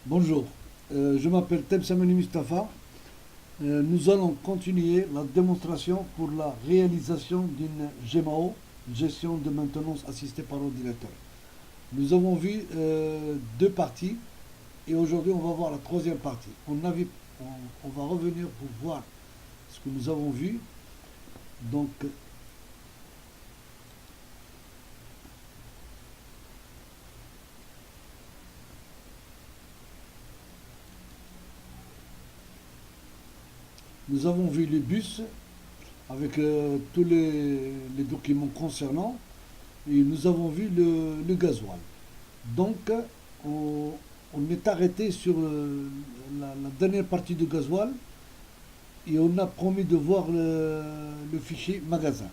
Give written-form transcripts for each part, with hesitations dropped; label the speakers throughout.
Speaker 1: Bonjour, je m'appelle Temsamani Mustafa. Nous allons continuer la démonstration pour la réalisation d'une GMAO, gestion de maintenance assistée par ordinateur. Nous avons vu deux parties et aujourd'hui on va voir la troisième partie. On va revenir pour voir ce que nous avons vu. Donc, nous avons vu les bus avec tous les documents concernant et nous avons vu le gasoil. Donc, on, on est arrêté sur la dernière partie du gasoil et on a promis de voir le fichier magasin.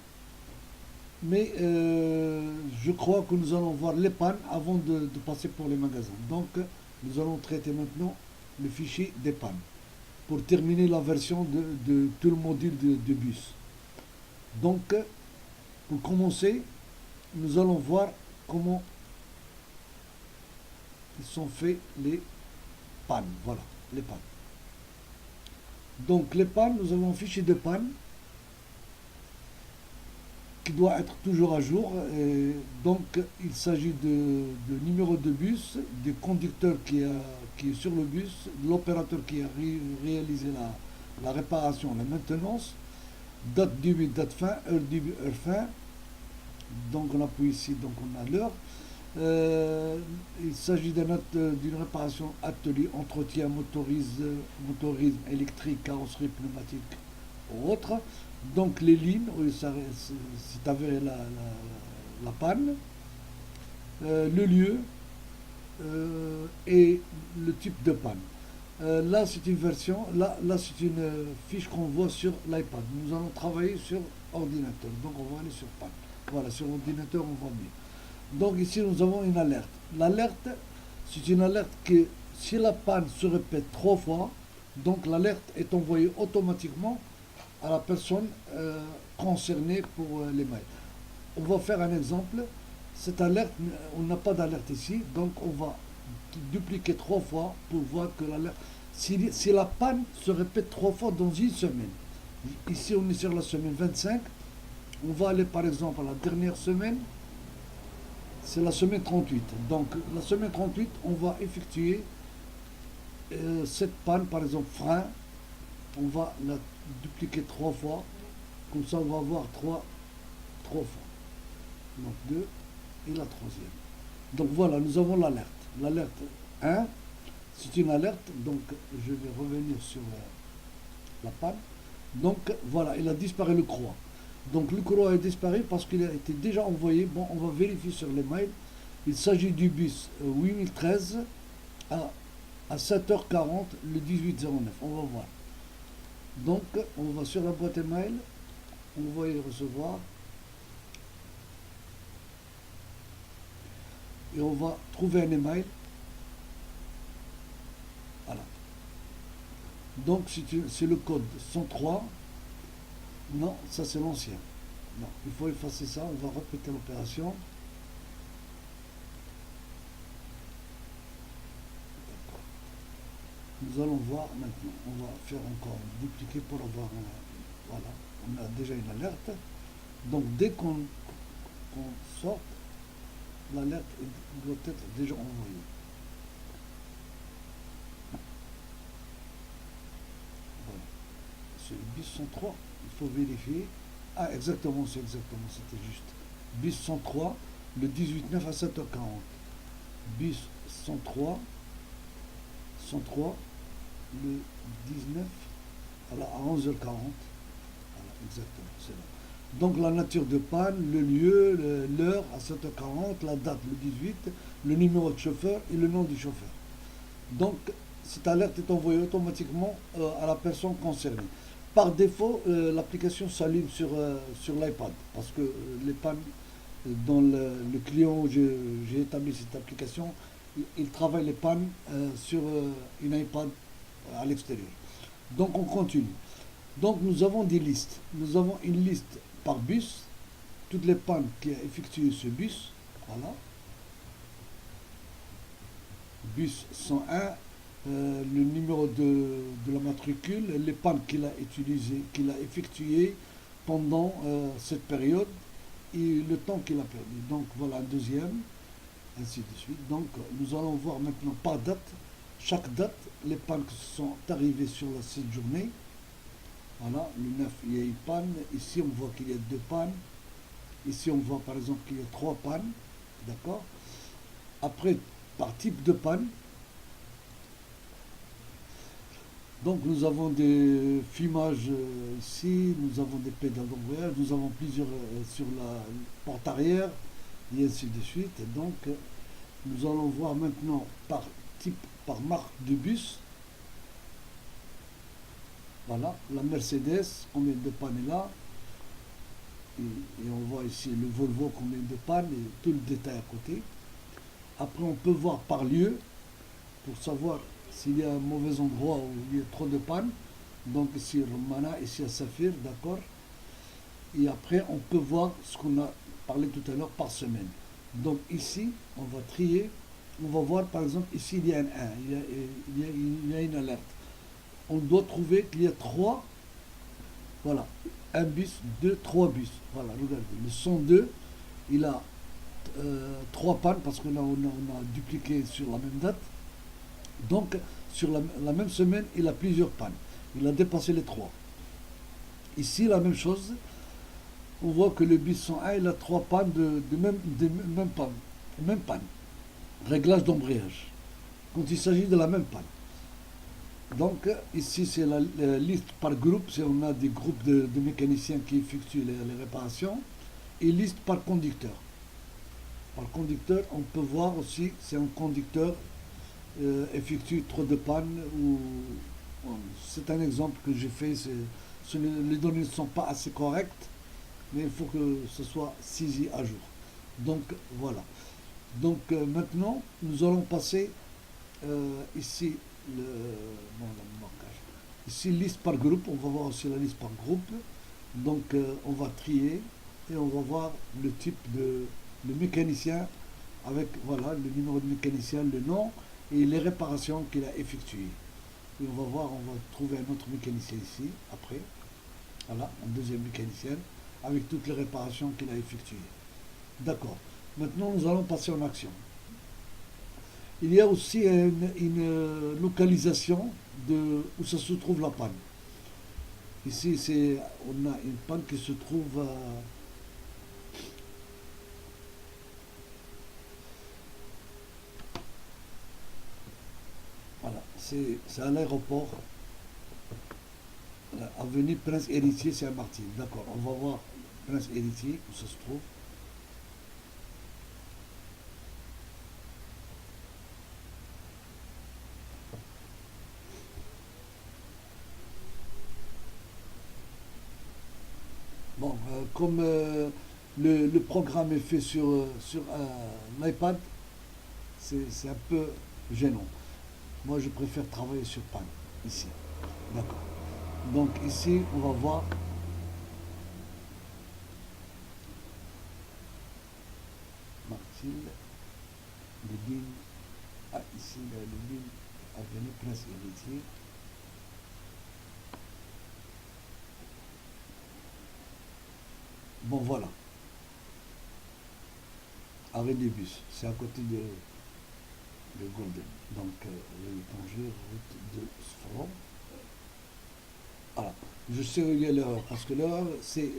Speaker 1: Mais je crois que nous allons voir les pannes avant de passer pour les magasins. Donc, nous allons traiter maintenant le fichier des pannes pour terminer la version de tout le module de bus. Donc, pour commencer, nous allons voir comment ils sont faits les pannes. Voilà, les pannes. Donc, les pannes, nous avons un fichier de panne qui doit être toujours à jour. Et donc, il s'agit de numéro de bus, du conducteur qui est sur le bus, de l'opérateur qui a réalisé la réparation, la maintenance, date début, date fin, heure début, heure fin. Donc, on appuie ici, donc on a l'heure. Il s'agit d'une réparation atelier, entretien, motorisme électrique, carrosserie, pneumatique ou autre. Donc les lignes où c'est avéré la panne, le lieu et le type de panne. Là c'est une version, là c'est une fiche qu'on voit sur l'iPad. Nous allons travailler sur ordinateur, donc on va aller sur panne. Voilà, sur ordinateur on voit mieux. Donc ici nous avons une alerte. L'alerte, c'est une alerte que si la panne se répète 3 fois, donc l'alerte est envoyée automatiquement à la personne concernée pour les mails. On va faire un exemple. Cette alerte, on n'a pas d'alerte ici, donc on va dupliquer 3 fois pour voir que l'alerte. Si la panne se répète 3 fois dans une semaine, ici on est sur la semaine 25, on va aller par exemple à la dernière semaine, c'est la semaine 38. Donc la semaine 38, on va effectuer cette panne, par exemple frein, on va la dupliquer 3 fois, comme ça on va avoir 3 fois. Donc 2 et la troisième. Donc voilà, nous avons l'alerte. L'alerte 1, c'est une alerte, donc je vais revenir sur la panne. Donc voilà, il a disparu le croix. Donc le croix a disparu parce qu'il a été déjà envoyé. Bon, on va vérifier sur les mails. Il s'agit du bus 8013 à 7h40 le 1809. On va voir. Donc, on va sur la boîte email, on va y recevoir et on va trouver un email. Voilà. Donc, c'est le code 103. Non, ça c'est l'ancien. Non, il faut effacer ça. On va répéter l'opération. Nous allons voir maintenant. On va faire encore dupliquer pour avoir voilà, on a déjà une alerte. Donc dès qu'on sort, l'alerte doit être déjà envoyée. Voilà. C'est le bis 103. Il faut vérifier. Ah exactement, c'était juste. Bis 103, le 18-9 à 7h40. Bis 103, 103, le 19 à 11h40. Voilà, exactement, c'est là. Donc la nature de panne, le lieu, l'heure à 7h40, la date le 18, le numéro de chauffeur et le nom du chauffeur. Donc cette alerte est envoyée automatiquement à la personne concernée. Par défaut, l'application s'allume sur l'iPad parce que les pannes dans le client où j'ai établi cette application, il travaille les pannes sur une iPad à l'extérieur. Donc on continue. Donc nous avons des listes. Nous avons une liste par bus, toutes les pannes qui a effectué ce bus. Voilà. Bus 101, le numéro de la matricule, les pannes qu'il a utilisées, qu'il a effectuées pendant cette période et le temps qu'il a perdu. Donc voilà un deuxième, ainsi de suite. Donc nous allons voir maintenant par date, chaque date, les pannes qui sont arrivées sur cette journée. Voilà, le 9, il y a une panne. Ici, on voit qu'il y a deux pannes. Ici, on voit par exemple qu'il y a trois pannes. D'accord. Après, par type de panne, donc nous avons des fumages ici, nous avons des pédales d'embrayage, nous avons plusieurs sur la porte arrière, et ainsi de suite. Et donc, nous allons voir maintenant par type, par marque de bus. Voilà, la Mercedes, combien de pannes est là. Et on voit ici le Volvo, combien de pannes, et tout le détail à côté. Après, on peut voir par lieu, pour savoir s'il y a un mauvais endroit où il y a trop de pannes. Donc ici, Romana, ici à Saphir, d'accord. Et après, on peut voir ce qu'on a parlé tout à l'heure par semaine. Donc ici, on va trier. On va voir, par exemple, ici, il y a un 1, il y a une alerte. On doit trouver qu'il y a trois, voilà, un bus, deux, trois bus. Voilà, regardez, le 102, il a trois pannes parce que là, on a dupliqué sur la même date. Donc, sur la même semaine, il a plusieurs pannes. Il a dépassé les trois. Ici, la même chose. On voit que le bus 101, il a trois pannes de même panne. Même panne. Réglage d'embrayage. Quand il s'agit de la même panne. Donc, ici, c'est la liste par groupe. On a des groupes de mécaniciens qui effectuent les réparations. Et liste par conducteur. Par conducteur, on peut voir aussi, c'est un conducteur effectue trop de pannes ou c'est un exemple que j'ai fait. Les données ne sont pas assez correctes, mais il faut que ce soit saisi à jour. Donc voilà. Donc maintenant, nous allons passer ici non, le marquage. Ici liste par groupe. On va voir aussi la liste par groupe. Donc on va trier et on va voir le type de mécanicien avec voilà le numéro de mécanicien, le nom et les réparations qu'il a effectuées. Et on va voir, on va trouver un autre mécanicien ici, après. Voilà, un deuxième mécanicien, avec toutes les réparations qu'il a effectuées. D'accord. Maintenant, nous allons passer en action. Il y a aussi une localisation où ça se trouve la panne. Ici, on a une panne qui se trouve à... Voilà, c'est à l'aéroport, avenue Prince Héritier, c'est à Martine. D'accord, on va voir Prince Héritier, où ça se trouve. Bon, comme le programme est fait sur l'iPad, c'est un peu gênant. Moi, je préfère travailler sur panne, ici. D'accord. Donc ici, on va voir Martine, les lignes. Ah, ici, les lignes avenue Prince Héritier. Bon, voilà. Arrêt des bus. C'est à côté de Golden. Donc, Tanger, route de Sfran. Voilà. Je sais où il y a l'erreur. Parce que l'erreur, c'est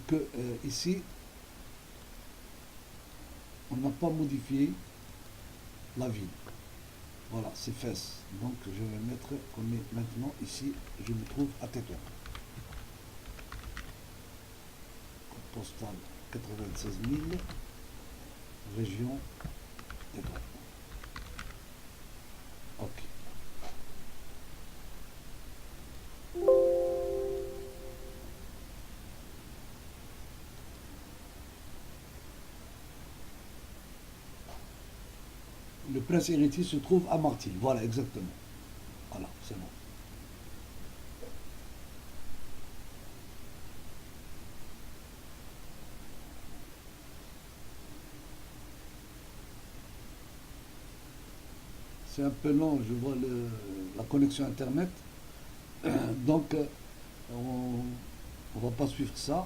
Speaker 1: que ici, on n'a pas modifié la ville. Voilà, c'est Fès. Donc, je vais mettre qu'on est maintenant ici. Je me trouve à Tétouan. Code postal 96 000. Région Tétouan. Ok. Le prince héritier se trouve à Martil. Voilà, exactement. Voilà, c'est bon. c'est un peu long, je vois la connexion Internet. Donc, on ne va pas suivre ça.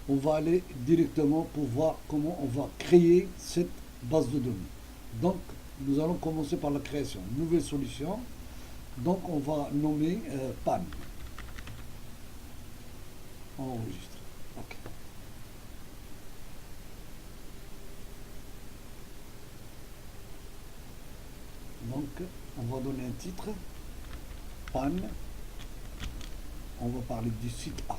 Speaker 1: On va aller directement pour voir comment on va créer cette base de données. Donc, nous allons commencer par la création. Nouvelle solution. Donc, on va nommer PAN. On enregistre. OK. Donc, on va donner un titre. PAN. On va parler du site A.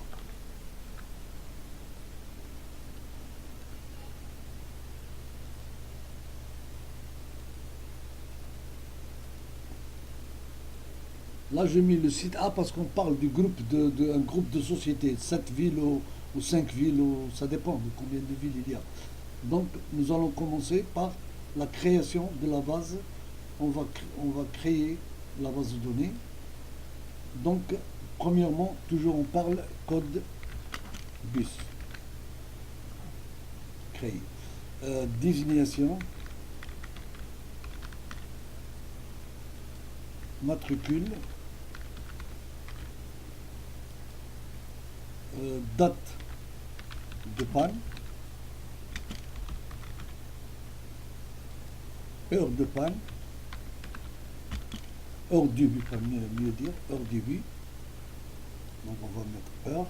Speaker 1: Là, j'ai mis le site A parce qu'on parle du groupe un groupe de sociétés, 7 villes ou 5 villes, ça dépend de combien de villes il y a. Donc, nous allons commencer par la création de la base. On va créer la base de données. Donc, premièrement, toujours on parle code bus. Créer. Désignation. Matricule. Date de panne. Heure de panne. Heure début, pour mieux dire. Heure début. Donc on va mettre heure.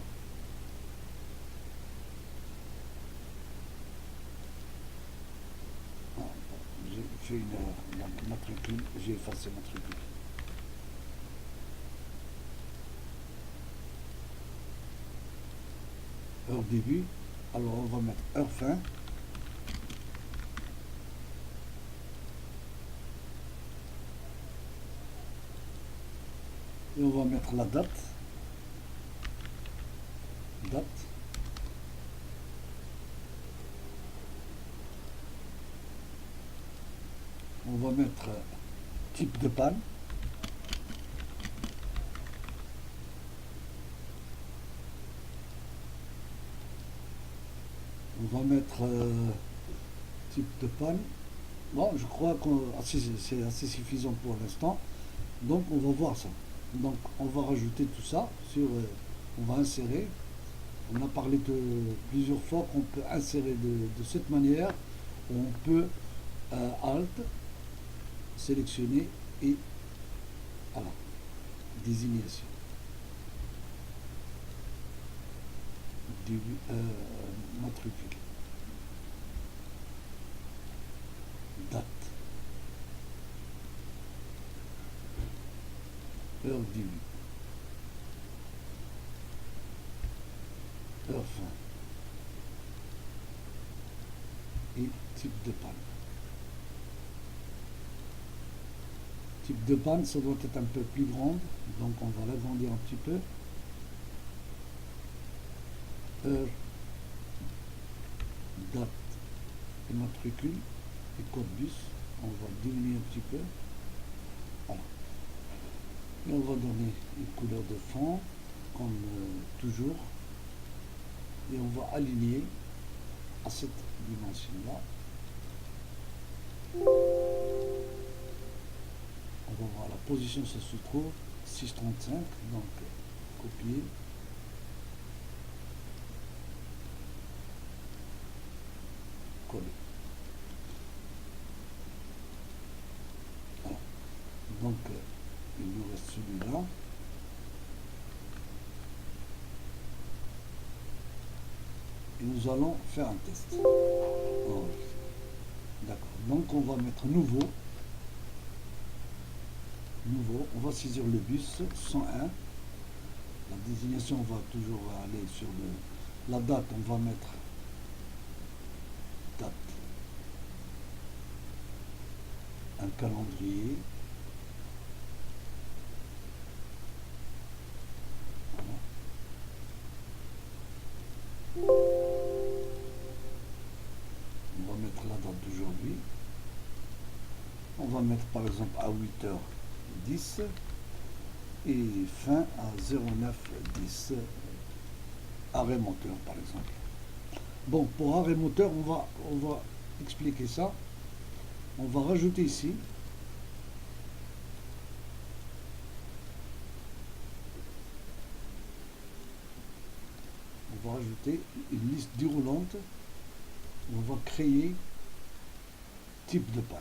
Speaker 1: Ah, j'ai fait une erreur. Matricule. J'ai effacé matricule. Heure début, alors on va mettre heure fin. Et on va mettre la date. Date. On va mettre type de panne. On va mettre type de panne. Bon, je crois que c'est assez suffisant pour l'instant. Donc, on va voir ça. Donc, on va rajouter tout ça. On va insérer. On a parlé de plusieurs fois qu'on peut insérer de cette manière. On peut Alt, sélectionner et voilà, désignation. Matricule. Date. Heure début. Heure fin. Et type de panne. Type de panne, ça doit être un peu plus grande, donc on va l'agrandir un petit peu. Heure, date et matricule et code bus, on va diminuer un petit peu. Voilà. Et on va donner une couleur de fond, comme toujours. Et on va aligner à cette dimension-là. On va voir la position, ça se trouve 6,35, donc copier. Coller. Voilà. Donc il nous reste celui-là. Et nous allons faire un test. Oh, d'accord. Donc on va mettre nouveau. On va saisir le bus 101. La désignation va toujours aller sur la date, on va mettre date. Un calendrier. Voilà. On va mettre la date d'aujourd'hui. On va mettre par exemple à 8h10 et fin à 09h10. Arrêt moteur par exemple. Bon, pour arrêt moteur, on va expliquer ça. On va rajouter ici faut rajouter une liste déroulante. On va créer type de panne.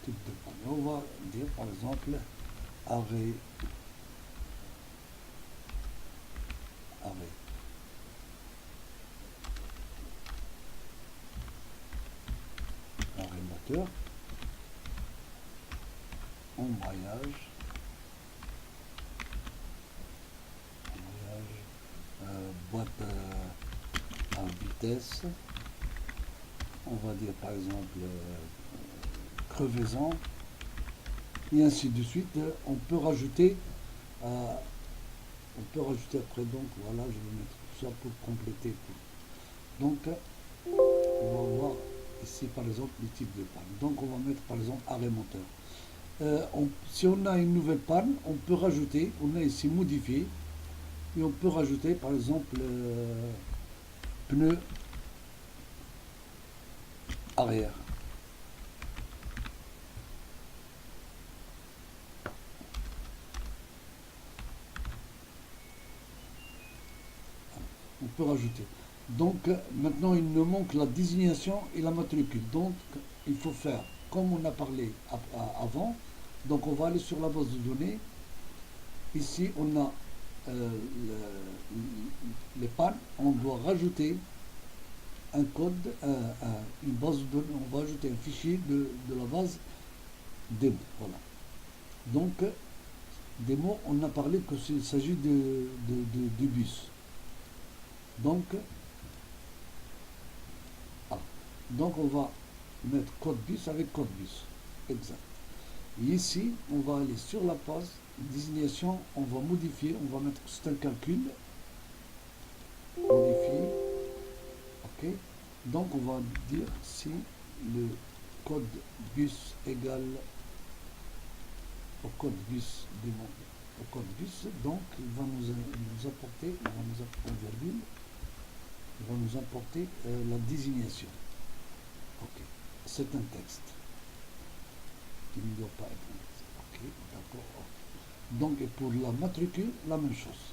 Speaker 1: Type de panne. On va dire par exemple arrêt. Arrêt moteur. Embrayage. Boîte à vitesse. On va dire par exemple crevaison. Et ainsi de suite. On peut rajouter après, donc voilà, je vais mettre tout ça pour compléter tout. Donc on va voir ici par exemple les types de panne. Donc on va mettre par exemple arrêt moteur. Si on a une nouvelle panne, on peut rajouter, on a ici modifié, et on peut rajouter par exemple pneu arrière. On peut rajouter. Donc maintenant il nous manque la désignation et la matricule. Donc il faut faire comme on a parlé avant. Donc on va aller sur la base de données. Ici on a les pannes. On doit rajouter un code, une base de données. On va ajouter un fichier de la base démo. Voilà. Donc démo, on a parlé que s'il s'agit de bus. Donc on va mettre code bus avec code bus. Exact. Et ici, on va aller sur la page désignation, on va modifier, on va mettre c'est un calcul. Modifier. OK. Donc on va dire si le code bus égale au code bus au code bus, donc il va nous apporter, il va nous apporter un virgule, il va nous apporter la désignation. OK. C'est un texte qui ne doit pas être un texte. OK, d'accord. Donc et pour la matricule, la même chose.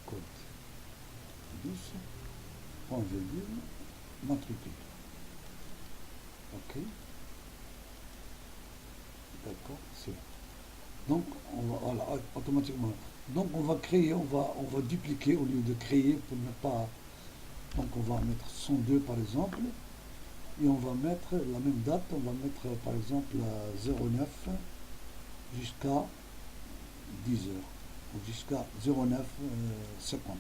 Speaker 1: Code bus, point virgule, matricule. OK. D'accord, c'est bon. Donc on va, voilà, automatiquement. Donc on va créer, on va dupliquer au lieu de créer pour ne pas. Donc on va mettre 102 par exemple. Et on va mettre la même date, on va mettre par exemple 09 jusqu'à 10 heures, ou jusqu'à 09 50.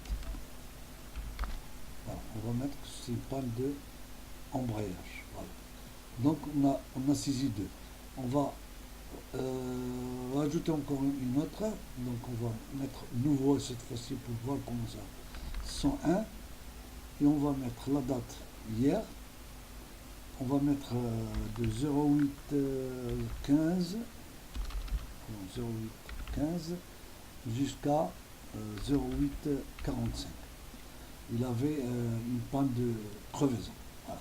Speaker 1: Voilà, on va mettre que c'est une panne de embrayage. Voilà. Donc on a saisi deux. On va rajouter encore une autre, donc on va mettre nouveau cette fois-ci pour voir comment ça. 101, et on va mettre la date hier. On va mettre de 0815 jusqu'à 0845. Il avait une panne de crevaison. Voilà.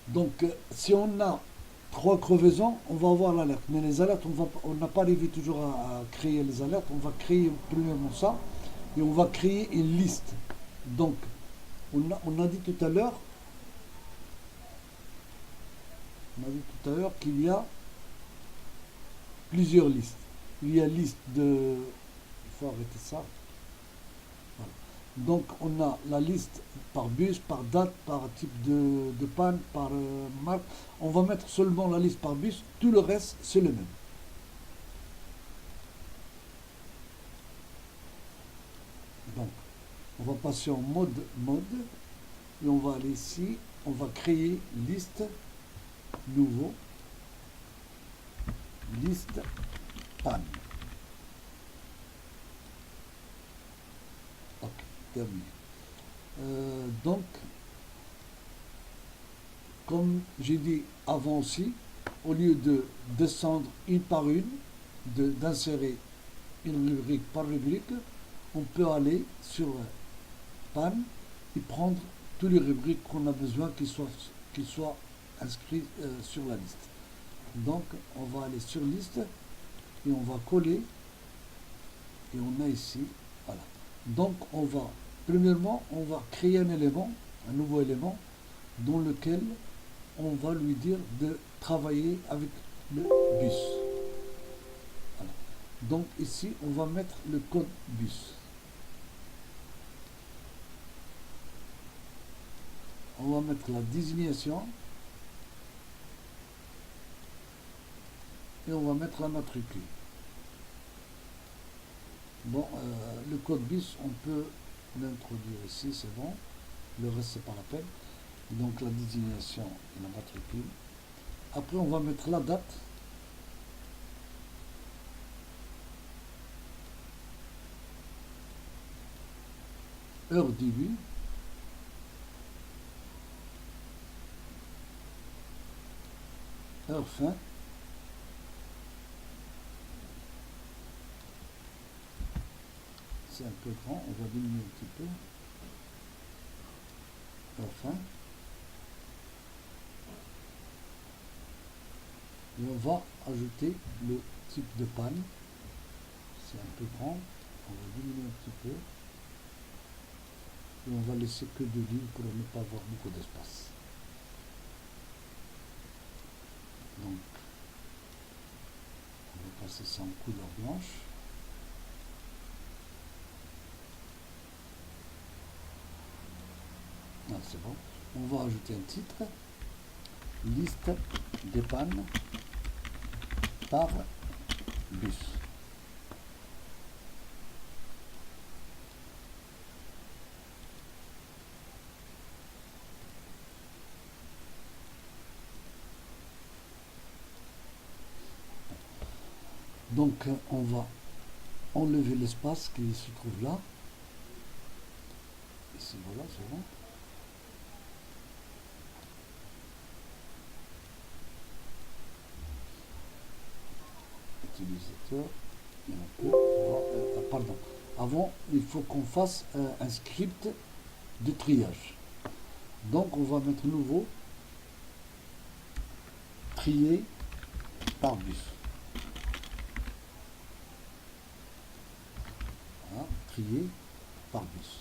Speaker 1: Donc si on a 3 crevaisons, on va avoir l'alerte. Mais les alertes, on n'a pas arrivé toujours à créer les alertes. On va créer premièrement ça et on va créer une liste. Donc on a dit tout à l'heure qu'il y a plusieurs listes. Il y a liste de. Il faut arrêter ça. Voilà. Donc on a la liste par bus, par date, par type de panne, par marque. On va mettre seulement la liste par bus. Tout le reste, c'est le même. Donc on va passer en mode et on va aller ici. On va créer liste. Nouveau, liste panne. Ok, terminé. Donc, comme j'ai dit avant aussi, au lieu de descendre une par une, d'insérer une rubrique par rubrique, on peut aller sur panne et prendre toutes les rubriques qu'on a besoin qu'ils soient inscrits sur la liste. Donc on va aller sur liste et on va coller et on a ici, voilà. Donc premièrement, on va créer un élément, un nouveau élément dans lequel on va lui dire de travailler avec le bus. Voilà. Donc ici, on va mettre le code bus. On va mettre la désignation et on va mettre la matricule. Bon, le code bus, on peut l'introduire ici, c'est bon. Le reste, c'est pas la peine. Donc la désignation et la matricule. Après, on va mettre la date. Heure début. Heure fin. C'est un peu grand, on va diminuer un petit peu. Heure fin. Et on va ajouter le type de panne. C'est un peu grand, on va diminuer un petit peu. Et on va laisser que 2 lignes pour ne pas avoir beaucoup d'espace. Donc, on va passer ça en couleur blanche. Ah, c'est bon. On va ajouter un titre. Liste des pannes par bus. Donc on va enlever l'espace qui se trouve là. Ici, voilà, c'est bon. Utilisateur. Et on peut voir, pardon. Avant, il faut qu'on fasse un script de triage. Donc on va mettre nouveau trier par bus. Voilà, trier par bus.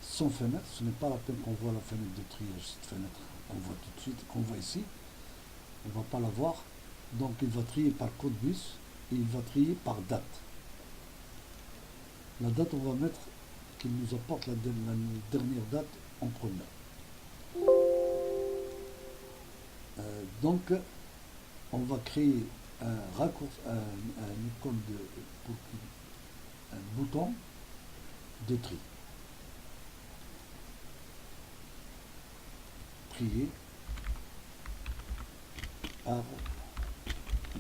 Speaker 1: Sans fenêtre, ce n'est pas la peine qu'on voit la fenêtre de triage, cette fenêtre qu'on voit tout de suite, qu'on voit ici. On ne va pas la voir. Donc il va trier par code bus et il va trier par date. La date, on va mettre qu'il nous apporte la dernière date en premier. Donc on va créer un raccourci, un icône un bouton de tri. Trier par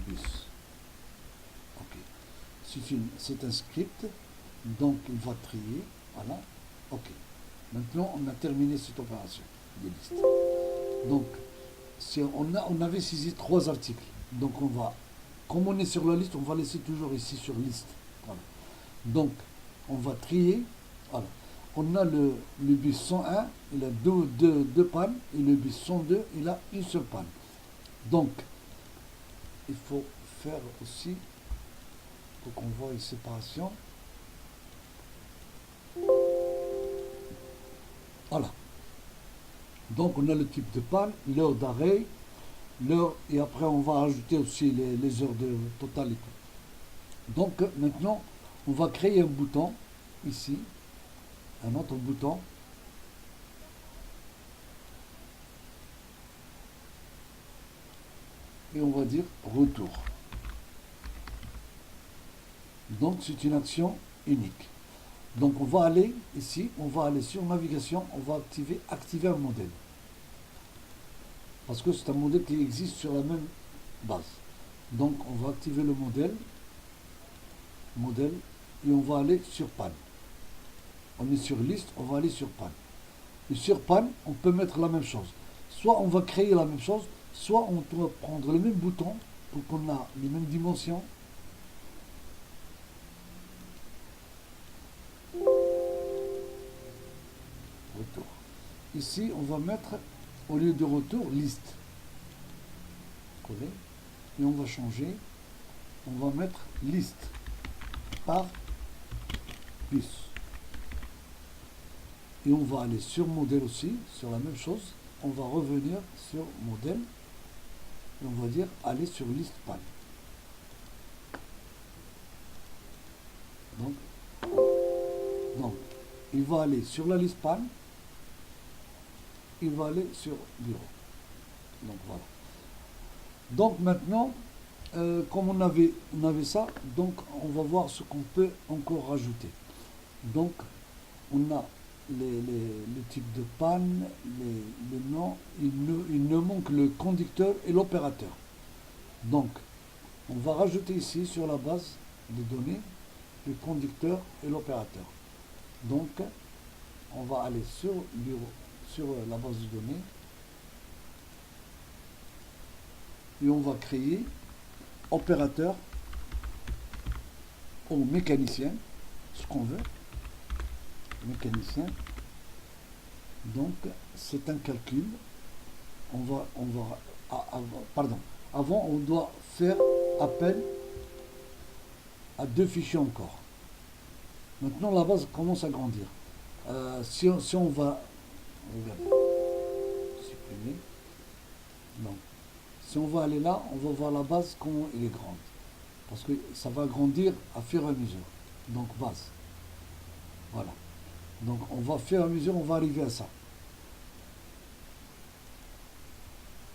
Speaker 1: bus. Ok. C'est un script, donc il va trier. Voilà. Ok. Maintenant, on a terminé cette opération de liste. Donc, on avait saisi 3 articles. Donc, comme on est sur la liste, on va laisser toujours ici sur liste. Voilà. Donc, on va trier. Voilà. On a le bus 101, il a deux pannes, et le bus 102, il a une seule panne. Donc, il faut faire aussi, pour qu'on voit une séparation. Voilà. Donc, on a le type de panne, l'heure d'arrêt, et après, on va ajouter aussi les heures de total et tout. Donc, maintenant, on va créer un bouton, ici, un autre bouton. Et on va dire retour. Donc c'est une action unique. Donc on va aller ici, on va aller sur navigation, on va activer un modèle. Parce que c'est un modèle qui existe sur la même base. Donc on va activer le modèle, et on va aller sur panne. On est sur liste, on va aller sur panne. Et sur panne, on peut mettre la même chose. Soit on va créer la même chose, soit on doit prendre le même bouton pour qu'on ait les mêmes dimensions ici, on va mettre, au lieu de retour, liste. Coller. Et on va changer. On va mettre liste par plus. Et on va aller sur modèle aussi, sur la même chose. On va revenir sur modèle. Et on va dire aller sur liste pan. Donc, il va aller sur la liste pan. Il va aller sur bureau. Donc voilà. Donc maintenant, comme on avait ça, donc on va voir ce qu'on peut encore rajouter. Donc on a le type de panne, les noms, il ne manque le conducteur et l'opérateur. Donc on va rajouter ici sur la base de données le conducteur et l'opérateur. Donc on va aller sur bureau, sur la base de données et on va créer opérateur ou mécanicien, ce qu'on veut, mécanicien. Donc c'est un calcul. Avant on doit faire appel à deux fichiers encore. Maintenant la base commence à grandir. Si on va supprimer, non. Si on va aller là, on va voir la base comment elle est grande. Parce que ça va grandir à fur et à mesure. Donc base. Voilà. Donc on va fur et à mesure, on va arriver à ça.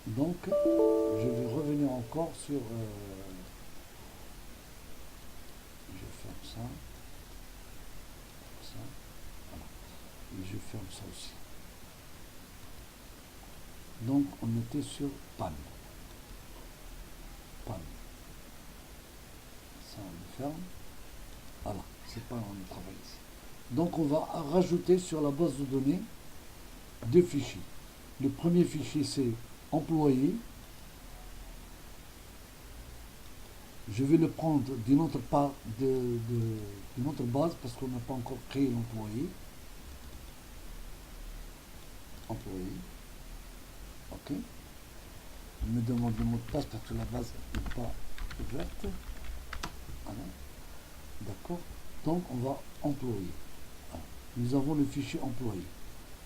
Speaker 1: Donc je vais revenir encore sur... je ferme ça. Voilà. Et je ferme ça aussi. Donc on était sur panne. Ça on le ferme. Voilà, c'est pas on travaille ici. Donc on va rajouter sur la base de données deux fichiers. Le premier fichier c'est employé. Je vais le prendre d'une autre base parce qu'on n'a pas encore créé l'employé. Employé. Ok. Il me demande le mot de passe parce que la base n'est pas ouverte. Voilà. D'accord. Donc on va employer. Voilà. Nous avons le fichier employé.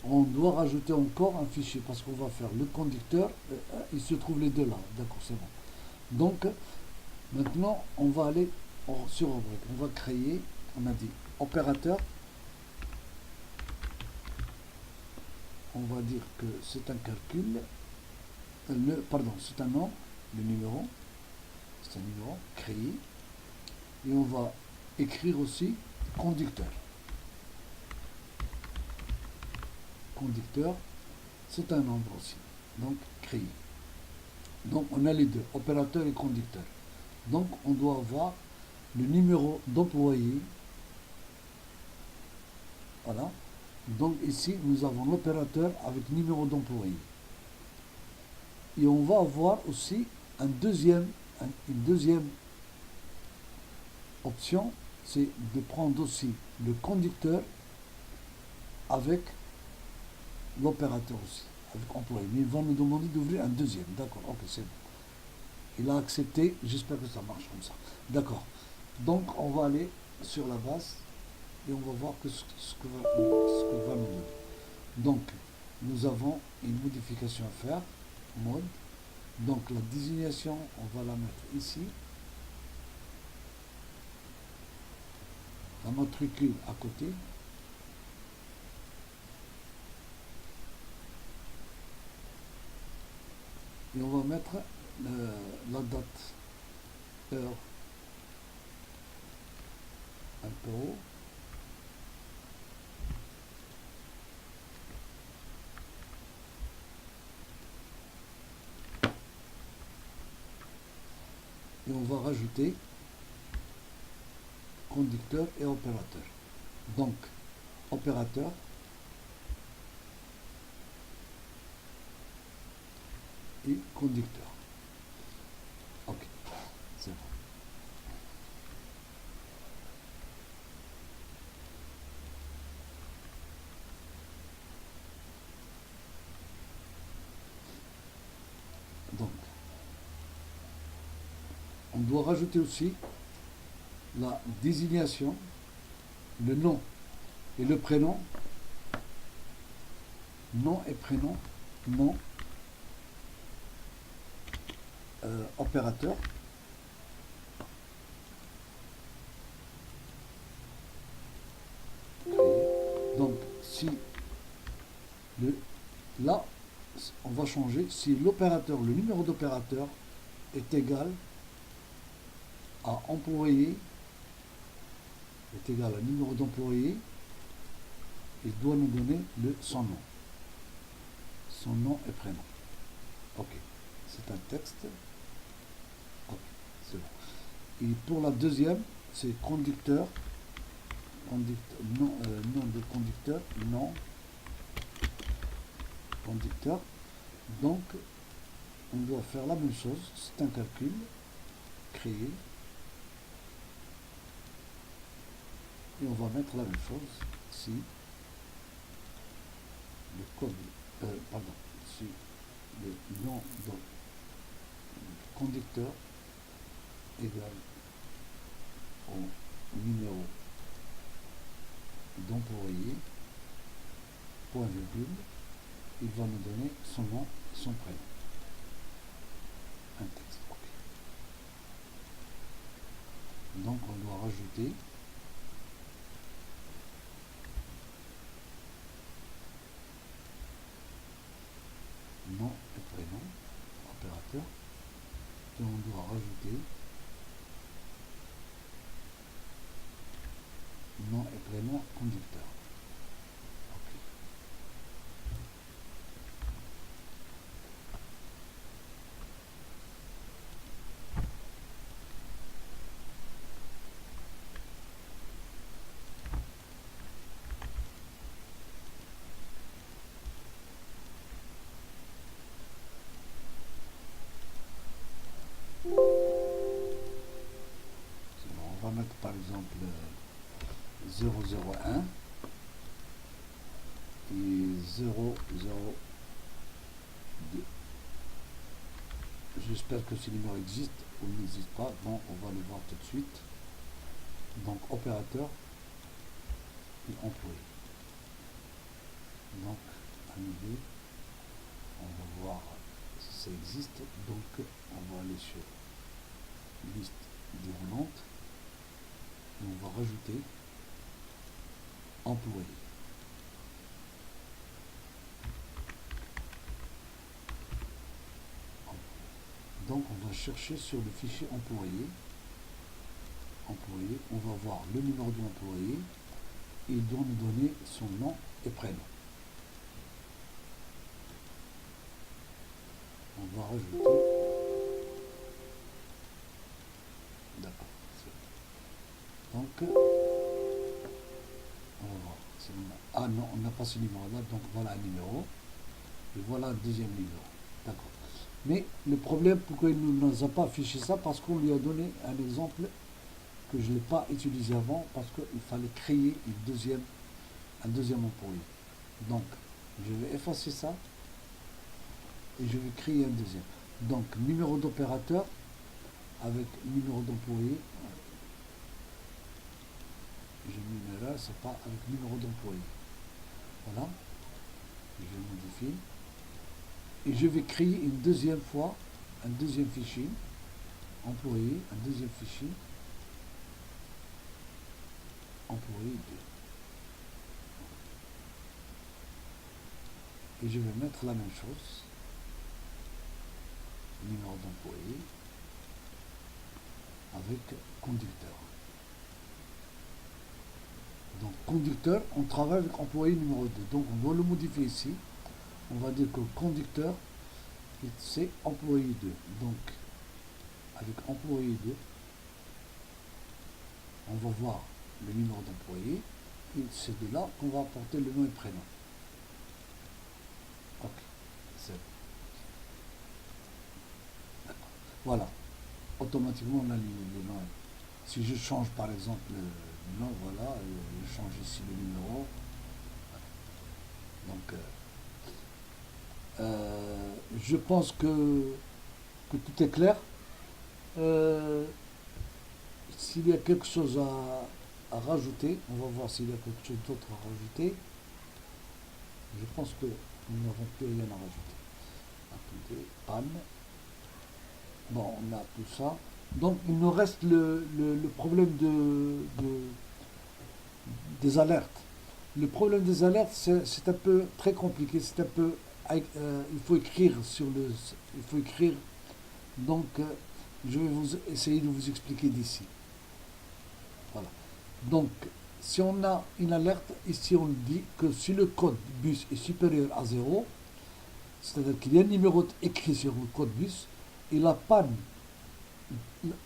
Speaker 1: On doit rajouter encore un fichier parce qu'on va faire le conducteur. Il se trouve les deux là. D'accord, c'est bon. Donc maintenant on va aller sur rubrique. On va créer, on a dit opérateur. On va dire que c'est un calcul. C'est un nom, le numéro. C'est un numéro créé. Et on va écrire aussi conducteur. Conducteur, c'est un nombre aussi. Donc créé. Donc on a les deux, opérateur et conducteur. Donc on doit avoir le numéro d'employé. Voilà. Donc ici nous avons l'opérateur avec numéro d'employé. Et on va avoir aussi une deuxième option, c'est de prendre aussi le conducteur avec l'opérateur aussi, avec employé. Mais il va nous demander d'ouvrir un deuxième. D'accord, ok, c'est bon. Il a accepté, j'espère que ça marche comme ça. D'accord. Donc on va aller sur la base et on va voir ce que va nous donner. Donc nous avons une modification à faire. Mode. Donc la désignation, on va la mettre ici. La matricule à côté. Et on va mettre la date, heure, un peu haut. Et on va rajouter conducteur et opérateur. Donc, opérateur, et conducteur. Ok, c'est bon. Donc, on doit rajouter aussi la désignation, le nom et le prénom, nom et prénom, nom, opérateur, donc si là on va changer si l'opérateur, le numéro d'opérateur est égal à employé, est égal à numéro d'employé, il doit nous donner son nom et prénom. Ok, c'est un texte. Ok, c'est bon. Et pour la deuxième, c'est conducteur, nom de conducteur, nom, conducteur. Donc, on doit faire la même chose, c'est un calcul, créer, et on va mettre la même chose si le code, pardon, si le nom de conducteur égal au numéro d'employé, point virgule, il va nous donner son nom, son prénom. Un texte. Okay. Donc on doit rajouter nom et prénom, opérateur, et on doit rajouter nom et prénom conducteur. Okay. C'est bon, on va mettre par exemple 001 et 002. J'espère que ce numéro existe ou n'existe pas. Bon, on va le voir tout de suite. Donc, opérateur et employé. Donc, annuler. On va voir si ça existe. Donc, on va aller sur liste déroulante et on va rajouter employé. Donc on va chercher sur le fichier employé, on va voir le numéro de l'employé et il doit nous donner son nom et prénom. On va rajouter. D'accord. Donc on va voir. Ah non, on n'a pas ce numéro-là, donc voilà un numéro. Et voilà un deuxième numéro. D'accord. Mais le problème, pourquoi il ne nous a pas affiché ça, parce qu'on lui a donné un exemple que je n'ai pas utilisé avant, parce qu'il fallait créer un deuxième employé. Donc, je vais effacer ça et je vais créer un deuxième. Donc, numéro d'opérateur avec numéro d'employé. J'ai mis une erreur, c'est pas avec numéro d'employé. Voilà. Je vais modifier. Et je vais créer une deuxième fois un deuxième fichier, employé, un deuxième fichier, employé 2. Et je vais mettre la même chose, numéro d'employé, avec conducteur. Donc conducteur, on travaille avec employé numéro 2. Donc on doit le modifier ici. On va dire que conducteur, c'est employé 2. Donc, avec employé 2, on va voir le numéro d'employé. Et c'est de là qu'on va apporter le nom et prénom. Ok, c'est bon. D'accord. Voilà. Automatiquement, on a le nom. Si je change par exemple le nom, voilà, je change ici le numéro. Donc, je pense que que tout est clair. Euh, S'il y a quelque chose à rajouter, on va voir s'il y a quelque chose d'autre à rajouter. Je pense que nous n'avons plus rien à rajouter. Attendez, panne. Bon, on a tout ça. Donc, il nous reste le problème des alertes. Le problème des alertes, c'est un peu très compliqué. C'est un peu, il faut écrire il faut écrire. Donc, je vais essayer de vous expliquer d'ici. Voilà. Donc, si on a une alerte, ici on dit que si le code bus est supérieur à 0, c'est-à-dire qu'il y a un numéro écrit sur le code bus, et la panne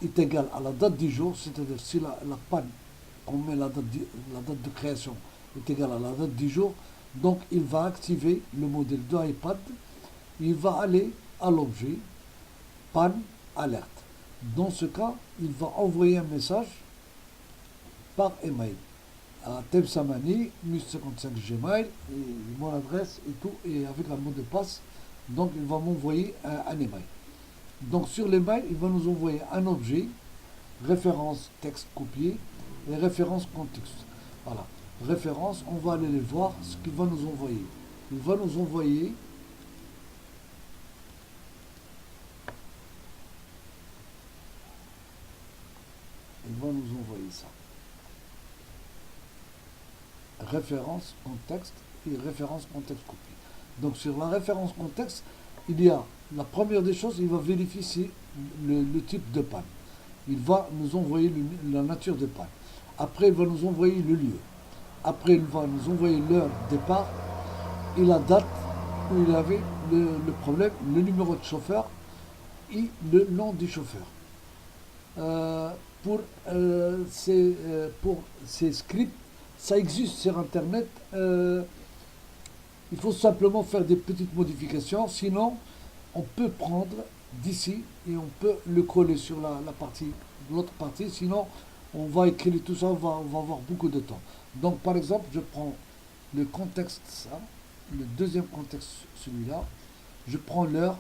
Speaker 1: est égale à la date du jour, c'est-à-dire si la panne, on met la date de création est égale à la date du jour, donc il va activer le modèle de iPad, il va aller à l'objet panne alerte. Dans ce cas, il va envoyer un message par email à Temsamani, 1055 Gmail, et mon adresse et tout, et avec un mot de passe. Donc il va m'envoyer un email. Donc sur l'email, il va nous envoyer un objet, référence texte copié et référence contexte. Voilà. Référence, on va aller les voir ce qu'il va nous envoyer. Il va nous envoyer ça. Référence contexte et référence contexte copié. Donc sur la référence contexte, il y a la première des choses, il va vérifier si le type de panne. Il va nous envoyer la nature de panne. Après, il va nous envoyer le lieu. Après, il va nous envoyer l'heure de départ et la date où il avait le problème, le numéro de chauffeur et le nom du chauffeur. Euh, pour ces scripts, ça existe sur Internet. Il faut simplement faire des petites modifications. Sinon, on peut prendre d'ici et on peut le coller sur l'autre partie. Sinon, on va écrire tout ça, on va avoir beaucoup de temps. Donc, par exemple, je prends le contexte, ça, le deuxième contexte, celui-là. Je prends l'heure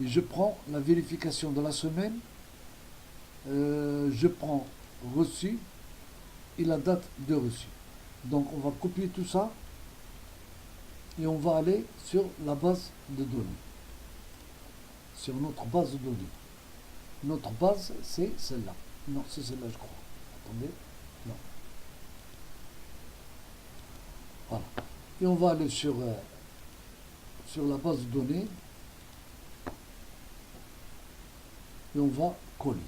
Speaker 1: et je prends la vérification de la semaine. Je prends reçu et la date de reçu. Donc, on va copier tout ça et on va aller sur la base de données. Sur notre base de données. Notre base, c'est celle-là. Non, c'est celle-là, je crois. Attendez. Non. Voilà. Et on va aller sur la base de données. Et on va coller.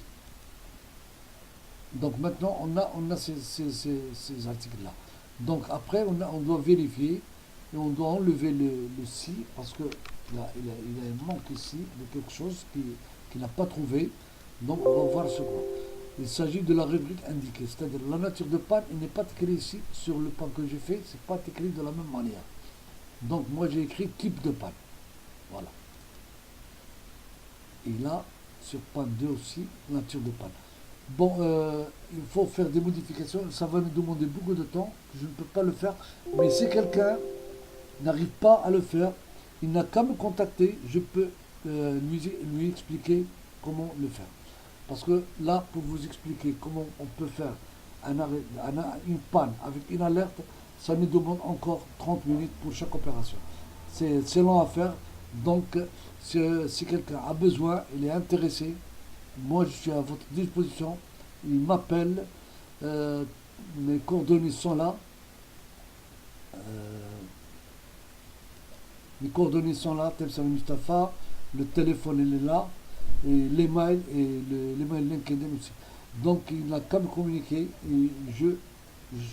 Speaker 1: Donc maintenant, on a ces articles-là. Donc après, on doit vérifier et on doit enlever le si parce que là, il a un manque ici de quelque chose qu'il n'a pas trouvé. Donc on va voir ce quoi. Il s'agit de la rubrique indiquée, c'est-à-dire la nature de panne, il n'est pas écrit ici sur le pan que j'ai fait, c'est pas écrit de la même manière. Donc moi j'ai écrit type de panne. Voilà. Et là, sur panne 2 aussi, nature de panne. Bon, il faut faire des modifications, ça va nous demander beaucoup de temps, je ne peux pas le faire, mais si quelqu'un n'arrive pas à le faire, il n'a qu'à me contacter, je peux lui expliquer comment le faire. Parce que là, pour vous expliquer comment on peut faire une panne avec une alerte, ça nous demande encore 30 minutes pour chaque opération. C'est long à faire, donc si quelqu'un a besoin, il est intéressé, moi je suis à votre disposition, il m'appelle, mes coordonnées sont là. Les coordonnées sont là, Temsamani Mustafa, le téléphone il est là, et l'email et l'email LinkedIn aussi. Donc il n'a qu'à me communiquer et je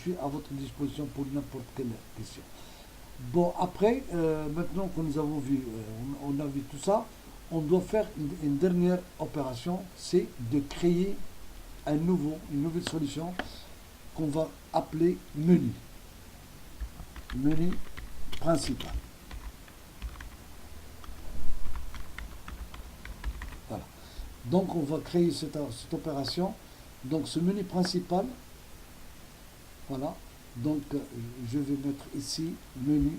Speaker 1: suis à votre disposition pour n'importe quelle question. Bon, après, maintenant que nous avons vu, on a vu tout ça, on doit faire une dernière opération, c'est de créer une nouvelle solution qu'on va appeler menu. Menu principal. Voilà. Donc on va créer cette opération. Donc ce menu principal, voilà. Donc je vais mettre ici menu.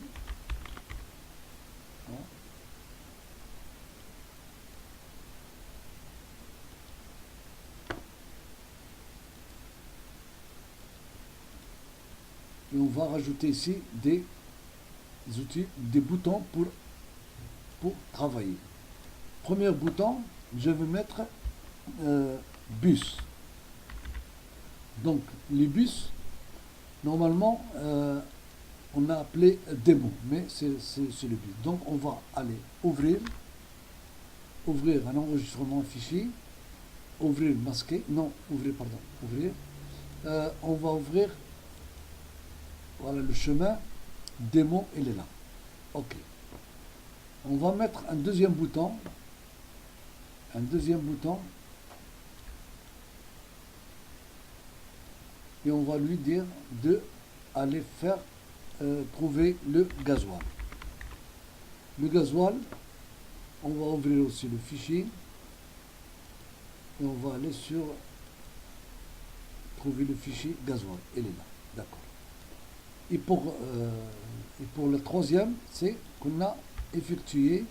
Speaker 1: on va rajouter ici des outils, des boutons pour travailler. Premier bouton, je vais mettre bus. Donc les bus, normalement, on a appelé démo, mais c'est le bus. Donc on va aller ouvrir un enregistrement fichier, ouvrir masqué, non, ouvrir, pardon, ouvrir. On va ouvrir, voilà le chemin, démo, il est là. Ok. On va mettre un deuxième bouton, et on va lui dire de aller faire trouver le gasoil. Le gasoil, on va ouvrir aussi le fichier et on va aller sur trouver le fichier gasoil. Il est là, d'accord. Et pour le troisième, c'est qu'on a effectué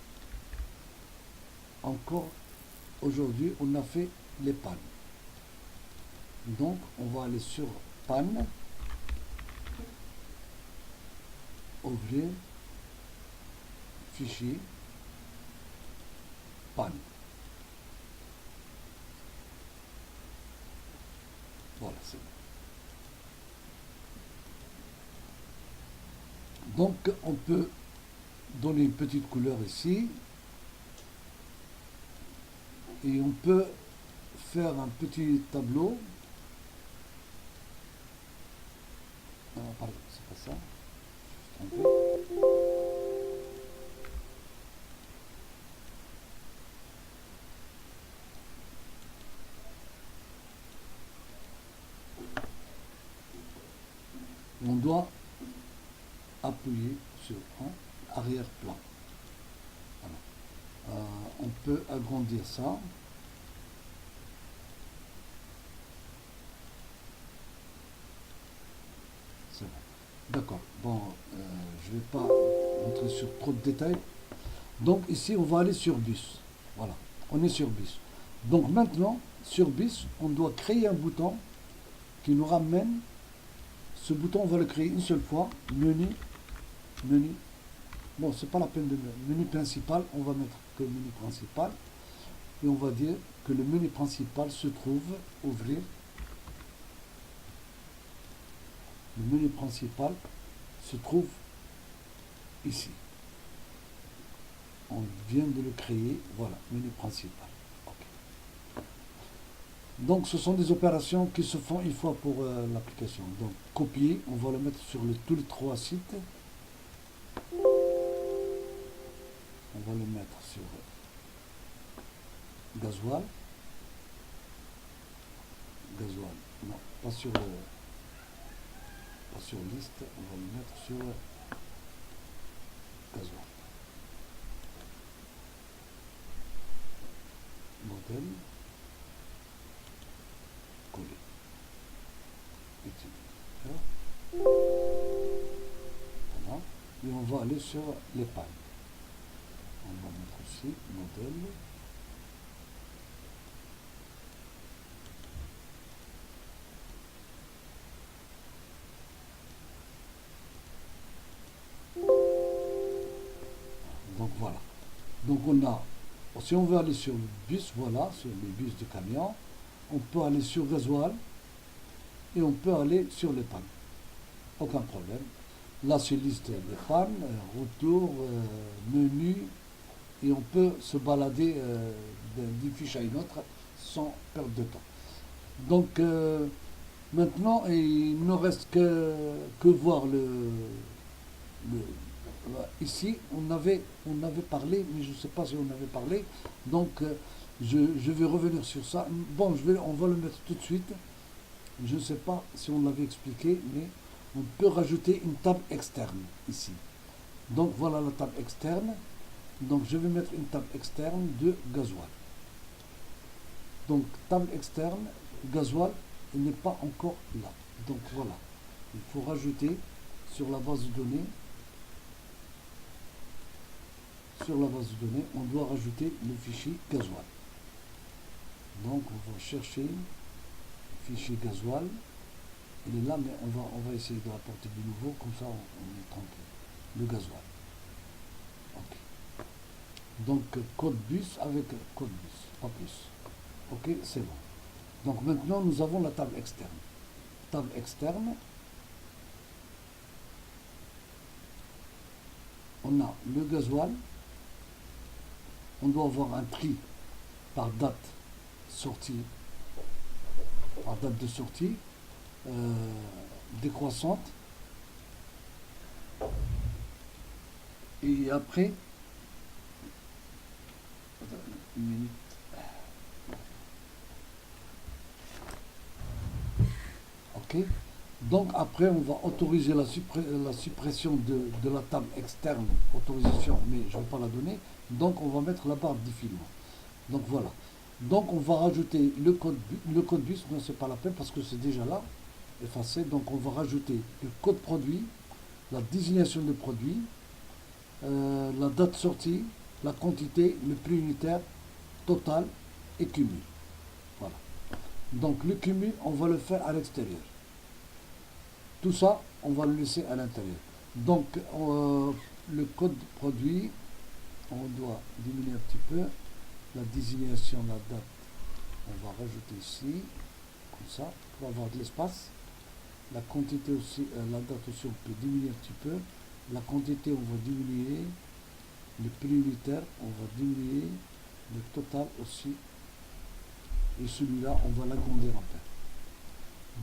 Speaker 1: encore aujourd'hui, on a fait les pannes. Donc, on va aller sur panne, ouvrir, fichier, panne. Voilà, c'est bon. Donc, on peut donner une petite couleur ici. Et on peut faire un petit tableau. Ah, pardon, c'est pas ça. Je me suis trompé. On doit appuyer sur un arrière-plan. Voilà. On peut agrandir ça. C'est bon. D'accord. Bon, je ne vais pas rentrer sur trop de détails. Donc ici, on va aller sur bus. Voilà. On est sur bus. Donc maintenant, sur bus, on doit créer un bouton qui nous ramène. Ce bouton, on va le créer une seule fois. Menu. Bon, c'est pas la peine de menu principal. On va mettre que menu principal. Et on va dire que le menu principal se trouve, ouvrir. Le menu principal se trouve ici. On vient de le créer. Voilà, menu principal. Okay. Donc, ce sont des opérations qui se font une fois pour l'application. Donc, copier, on va le mettre sur tous les trois sites. On va le mettre sur gasoil. Non, pas sur liste, on va le mettre sur gasoil. Modèle. Coller. Utiliser. Voilà. Et on va aller sur les pannes. On va mettre aussi modèle. Donc voilà. Donc on a, si on veut aller sur le bus, voilà, sur les bus de camion, on peut aller sur gasoil et on peut aller sur les pannes. Aucun problème. Là, c'est liste des pannes, retour, menu, et on peut se balader d'une fiche à une autre sans perdre de temps. Donc maintenant, il ne reste que voir ici, on avait parlé, mais je ne sais pas si on avait parlé, donc je vais revenir sur ça. Bon, on va le mettre tout de suite. Je ne sais pas si on l'avait expliqué, mais on peut rajouter une table externe ici. Donc voilà la table externe. Donc je vais mettre une table externe de gasoil. Donc table externe, gasoil, il n'est pas encore là. Donc voilà, il faut rajouter sur la base de données. Sur la base de données, on doit rajouter le fichier gasoil. Donc on va chercher le fichier gasoil. Il est là, mais on va essayer de l'apporter de nouveau, comme ça on est tranquille. Le gasoil. Ok. Donc code bus avec code bus, pas plus. Ok, c'est bon. Donc maintenant nous avons la table externe. Table externe, on a le gasoil, on doit avoir un prix par date sortie, par date de sortie, euh, décroissante. Et après, une minute. Ok. Donc après, on va autoriser la suppression de la table externe, autorisation, mais je ne vais pas la donner. Donc on va mettre la barre défilement. Donc voilà. Donc on va rajouter le code bus, non c'est pas la peine parce que c'est déjà là, effacé. Donc on va rajouter le code produit, la désignation de produit, la date sortie, la quantité, le prix unitaire, total et cumul. Voilà. Donc le cumul, on va le faire à l'extérieur. Tout ça, on va le laisser à l'intérieur. Donc le code produit, on doit diminuer un petit peu. La désignation, la date, on va rajouter ici, comme ça, pour avoir de l'espace. La quantité aussi, la date aussi, on peut diminuer un petit peu. La quantité, on va diminuer. Le prix unitaire, on va diminuer. Le total aussi. Et celui-là, on va l'agrandir un peu.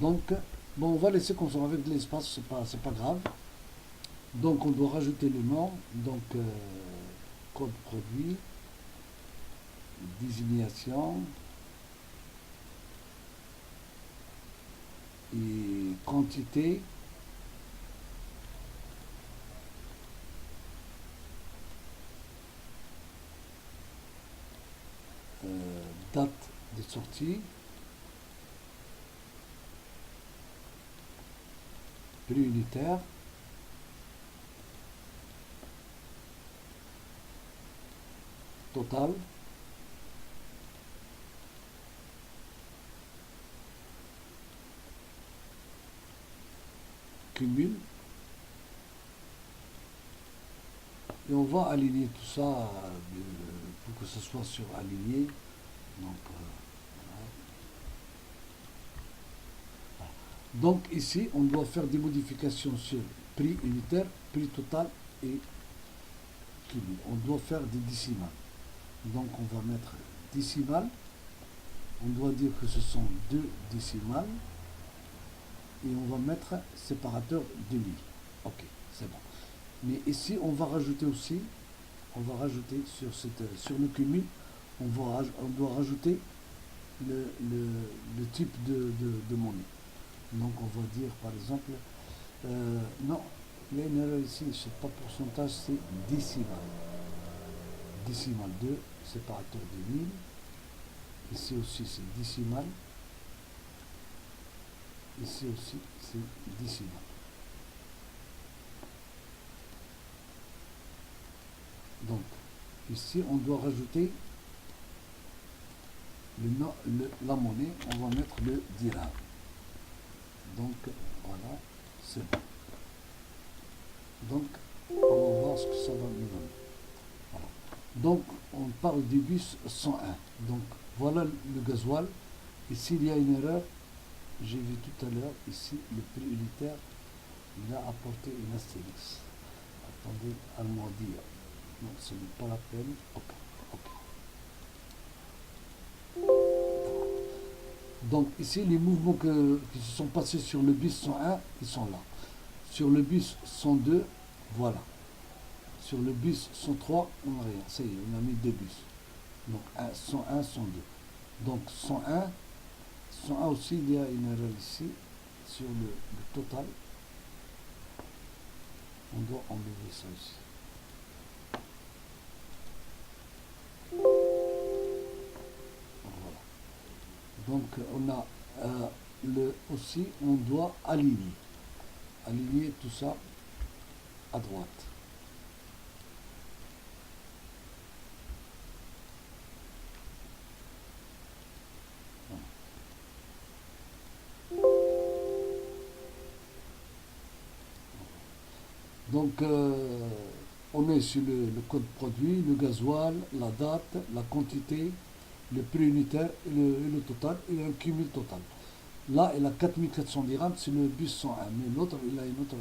Speaker 1: Donc, bon, on va laisser comme ça avec de l'espace, c'est pas grave. Donc, on doit rajouter le nom. Donc, code produit, désignation et quantité. Date de sortie, prix unitaire, total, cumul, et on va aligner tout ça pour que ce soit sur aligné. Donc, voilà. Donc ici, on doit faire des modifications sur prix unitaire, prix total et cumul. On doit faire des décimales. Donc on va mettre décimales. On doit dire que ce sont deux décimales. Et on va mettre séparateur demi. Ok, c'est bon. Mais ici, on va rajouter aussi, on va rajouter sur le cumul, on doit rajouter le type de monnaie. Donc on va dire par exemple, non, il y a une erreur ici, c'est pas pourcentage, c'est décimal. Décimal 2, séparateur de 1000. Ici aussi c'est décimal. Ici aussi c'est décimal. Donc ici on doit rajouter la monnaie, on va mettre le dirham. Donc voilà, c'est bon. Donc on va voir ce que ça va nous donner. Voilà. Donc on parle du bus 101. Donc voilà le gasoil. Ici il y a une erreur. J'ai vu tout à l'heure, ici le prix unitaire, il a apporté une astérix. Attendez à le dire. Non, ce n'est pas la peine. Ok. Donc ici, les mouvements qui se sont passés sur le bus 101, ils sont là. Sur le bus 102, voilà. Sur le bus 103, on n'a rien. Ça y est, on a mis deux bus. Donc 101, 102. Donc 101 aussi, il y a une erreur ici. Sur le total, on doit enlever ça ici. Voilà. Donc on a aussi, on doit aligner tout ça à droite. Voilà. Donc, on est sur le code produit, le gasoil, la date, la quantité, le prix unitaire et le total, et un cumul total. Là, il a 4400 dirhams, c'est le bus 101, mais l'autre, il a une autre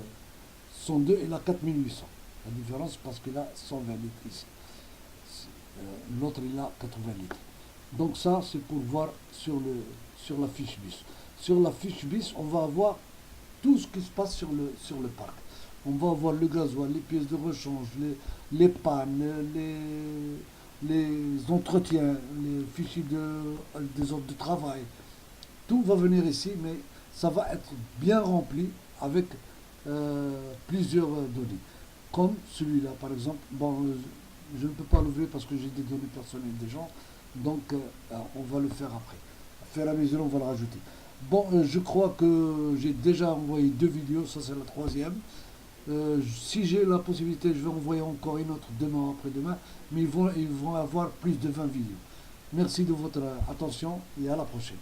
Speaker 1: 102, il a 4800. La différence, parce qu'il a 120 litres ici. L'autre, il a 80 litres. Donc ça, c'est pour voir sur la fiche bus. Sur la fiche bus, on va avoir tout ce qui se passe sur le parc. On va avoir le gasoil, les pièces de rechange, les pannes, les entretiens, les fichiers des ordres de travail. Tout va venir ici, mais ça va être bien rempli avec plusieurs données. Comme celui-là, par exemple. Bon, je ne peux pas l'ouvrir parce que j'ai des données personnelles des gens, donc on va le faire après. À faire à mesure, on va le rajouter. Bon, je crois que j'ai déjà envoyé 2 vidéos, ça c'est la troisième. Si j'ai la possibilité, je vais envoyer encore une autre demain ou après-demain, mais ils vont avoir plus de 20 vidéos. Merci de votre attention et à la prochaine.